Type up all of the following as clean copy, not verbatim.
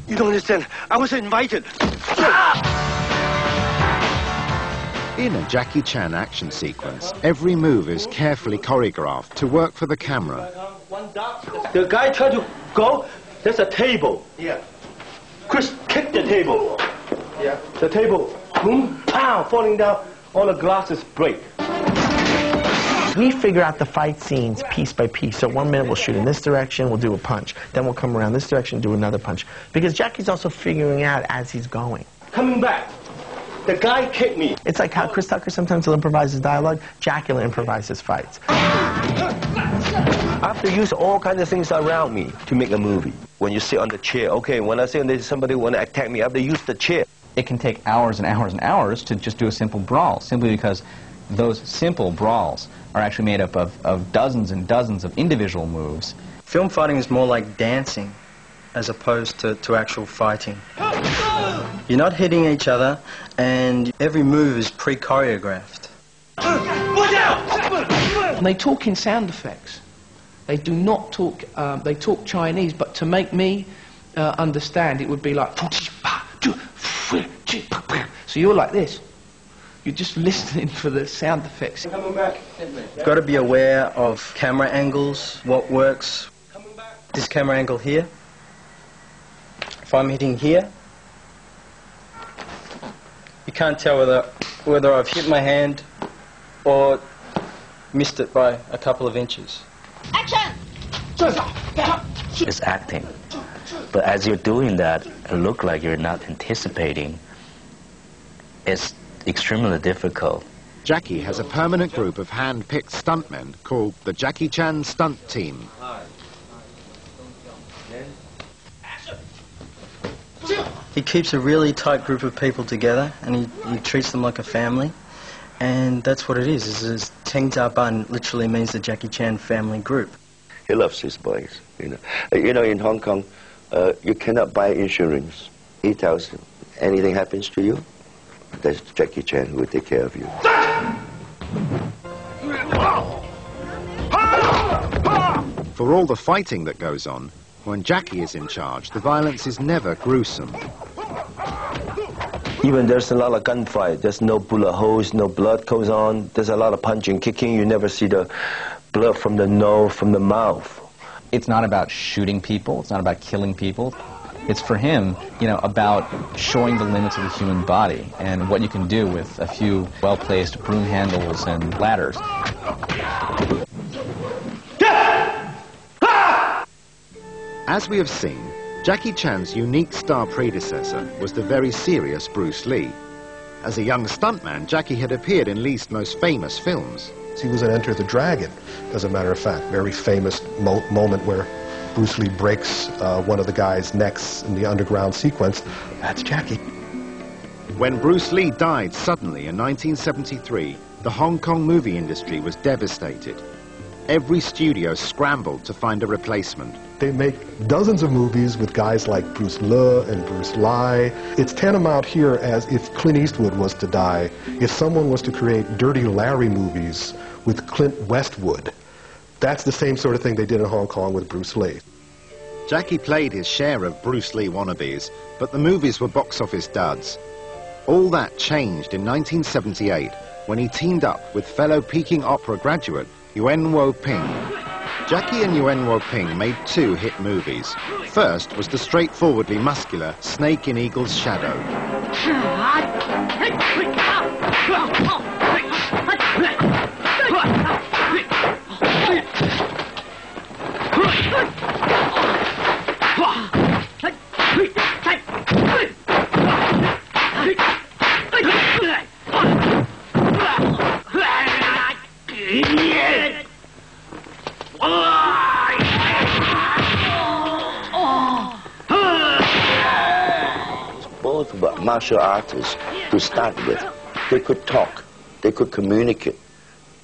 You don't understand. I was invited. In a Jackie Chan action sequence, every move is carefully choreographed to work for the camera. The guy tried to go, there's a table. Yeah. Chris kicked the table. Yeah. The table, boom, pow, falling down, all the glasses break. We figure out the fight scenes piece by piece. So 1 minute we'll shoot in this direction, we'll do a punch. Then we'll come around this direction, do another punch. Because Jackie's also figuring out as he's going. Coming back, the guy kicked me. It's like how Chris Tucker sometimes will improvise his dialogue, Jackie will improvise his fights. I have to use all kinds of things around me to make a movie. When you sit on the chair, okay, when I say there's somebody want to attack me, I have to use the chair. It can take hours and hours and hours to just do a simple brawl, simply because those simple brawls are actually made up of dozens and dozens of individual moves. Film fighting is more like dancing as opposed to actual fighting. You're not hitting each other, and every move is pre-choreographed. Watch out! And they talk in sound effects. They do not talk, they talk Chinese, but to make me understand, it would be like... So you're like this. You're just listening for the sound effects. Coming back. You've got to be aware of camera angles, what works. This camera angle here. If I'm hitting here, you can't tell whether I've hit my hand or missed it by a couple of inches. Action! It's acting. But as you're doing that, it looks like you're not anticipating. It's extremely difficult. Jackie has a permanent group of hand-picked stuntmen called the Jackie Chan Stunt Team. He keeps a really tight group of people together, and he treats them like a family. And that's what it is Teng Za Ban literally means the Jackie Chan family group. He loves his boys, you know. In Hong Kong, you cannot buy insurance. He tells you, anything happens to you, that's Jackie Chan who will take care of you. For all the fighting that goes on, when Jackie is in charge, the violence is never gruesome. Even there's a lot of gunfight. There's no bullet holes, no blood goes on. There's a lot of punching, kicking. You never see the blood from the nose, from the mouth. It's not about shooting people. It's not about killing people. It's for him, about showing the limits of the human body and what you can do with a few well-placed broom handles and ladders. As we have seen, Jackie Chan's unique star predecessor was the very serious Bruce Lee. As a young stuntman, Jackie had appeared in Lee's most famous films. He was in Enter the Dragon, as a matter of fact, very famous moment where Bruce Lee breaks one of the guy's necks in the underground sequence. That's Jackie. When Bruce Lee died suddenly in 1973, the Hong Kong movie industry was devastated. Every studio scrambled to find a replacement. They make dozens of movies with guys like Bruce Le and Bruce Lai. It's tantamount here as if Clint Eastwood was to die, if someone was to create Dirty Larry movies with Clint Westwood. That's the same sort of thing they did in Hong Kong with Bruce Lee. Jackie played his share of Bruce Lee wannabes, but the movies were box office duds. All that changed in 1978 when he teamed up with fellow Peking opera graduate Yuen Wo-ping. Jackie and Yuen Wo-ping made 2 hit movies. First was the straightforwardly muscular Snake in Eagle's Shadow. Both were martial artists to start with. They could talk, they could communicate.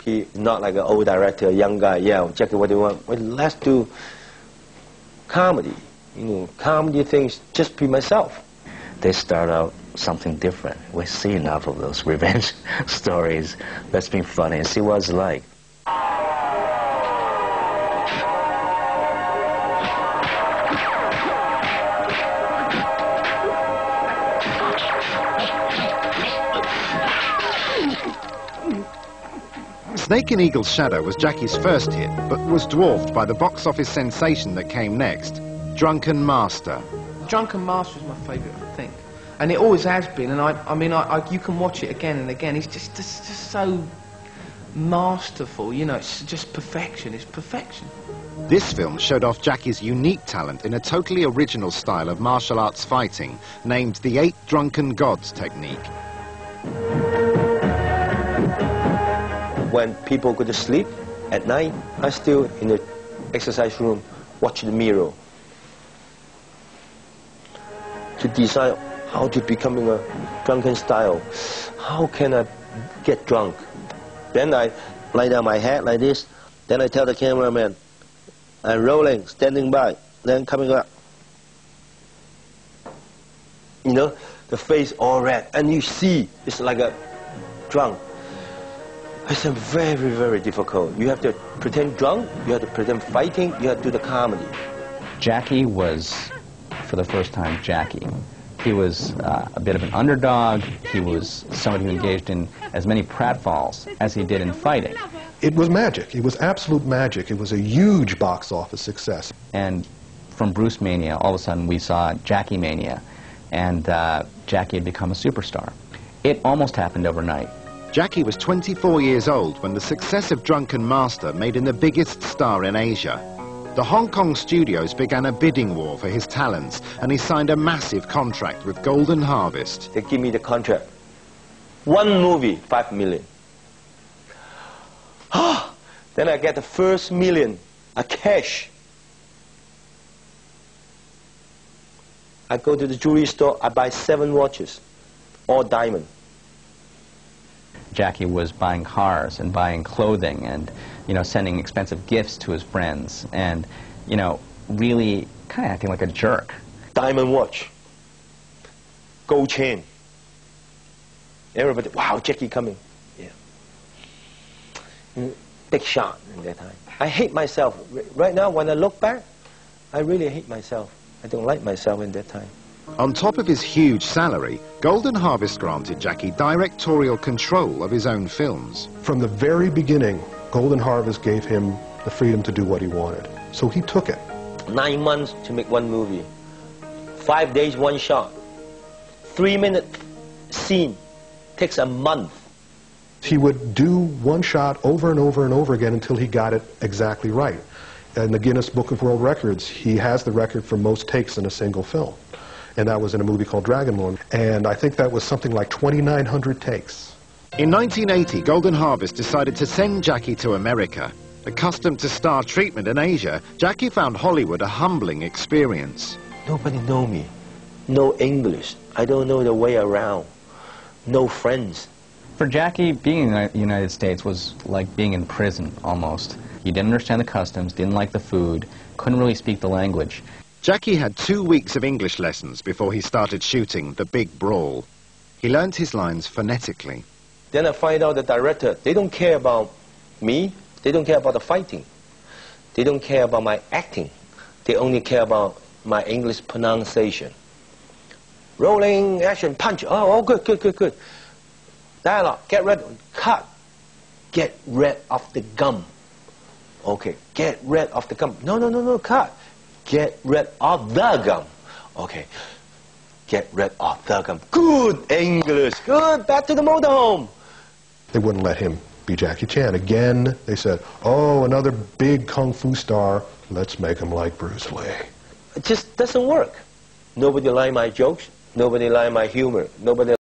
He not like an old director, a young guy. Yeah, Jackie, what do you want? Well, let's do comedy. Comedy things. Just be myself. They start out something different. We see enough of those revenge stories. Let's be funny and see what it's like. Snake and Eagle's Shadow was Jackie's first hit, but was dwarfed by the box office sensation that came next, Drunken Master. Drunken Master is my favourite, I think. And it always has been, and I mean, you can watch it again and again. It's just so masterful, you know, it's just perfection, it's perfection. This film showed off Jackie's unique talent in a totally original style of martial arts fighting, named the 8 Drunken Gods technique. When people go to sleep at night, I still in the exercise room watch the mirror to decide how to becoming a drunken style. How can I get drunk? Then I lie down my head like this. Then I tell the cameraman, I'm rolling, standing by, then coming up. You know, the face all red, and you see it's like a drunk. It's very, very difficult. You have to pretend drunk, you have to pretend fighting, you have to do the comedy. Jackie was, for the first time, Jackie. He was a bit of an underdog. He was somebody who engaged in as many pratfalls as he did in fighting. It was magic. It was absolute magic. It was a huge box office success. And from Bruce Mania, all of a sudden we saw Jackie Mania, and Jackie had become a superstar. It almost happened overnight. Jackie was 24 years old when the success of Drunken Master made him the biggest star in Asia. The Hong Kong studios began a bidding war for his talents, and he signed a massive contract with Golden Harvest. They give me the contract. 1 movie, 5 million. Then I get the first million, a cash. I go to the jewelry store, I buy 7 watches, all diamond. Jackie was buying cars and buying clothing and, you know, sending expensive gifts to his friends and, you know, really kind of acting like a jerk. Diamond watch, gold chain. Everybody, wow, Jackie coming. Yeah. Big shot in that time. I hate myself. Right now, when I look back, I really hate myself. I don't like myself in that time. On top of his huge salary, Golden Harvest granted Jackie directorial control of his own films. From the very beginning, Golden Harvest gave him the freedom to do what he wanted. So he took it. 9 months to make 1 movie. 5 days, 1 shot. 3-minute scene takes a month. He would do 1 shot over and over and over again until he got it exactly right. In the Guinness Book of World Records, he has the record for most takes in a single film. And that was in a movie called Dragonlord. And I think that was something like 2,900 takes. In 1980, Golden Harvest decided to send Jackie to America. Accustomed to star treatment in Asia, Jackie found Hollywood a humbling experience. Nobody know me. No English. I don't know the way around. No friends. For Jackie, being in the United States was like being in prison, almost. He didn't understand the customs, didn't like the food, couldn't really speak the language. Jackie had 2 weeks of English lessons before he started shooting The Big Brawl. He learned his lines phonetically. Then I find out the director, they don't care about me, they don't care about the fighting. They don't care about my acting. They only care about my English pronunciation. Rolling, action, punch. Oh, good. Dialogue, get rid, cut. Get rid of the gum. Okay, get rid of the gum. No, cut. Get rid of the gum. Okay, get rid of the gum. Good English, good, back to the motorhome. They wouldn't let him be Jackie Chan. Again, they said, oh, another big kung fu star, let's make him like Bruce Lee. It just doesn't work. Nobody liked my jokes, nobody liked my humor, nobody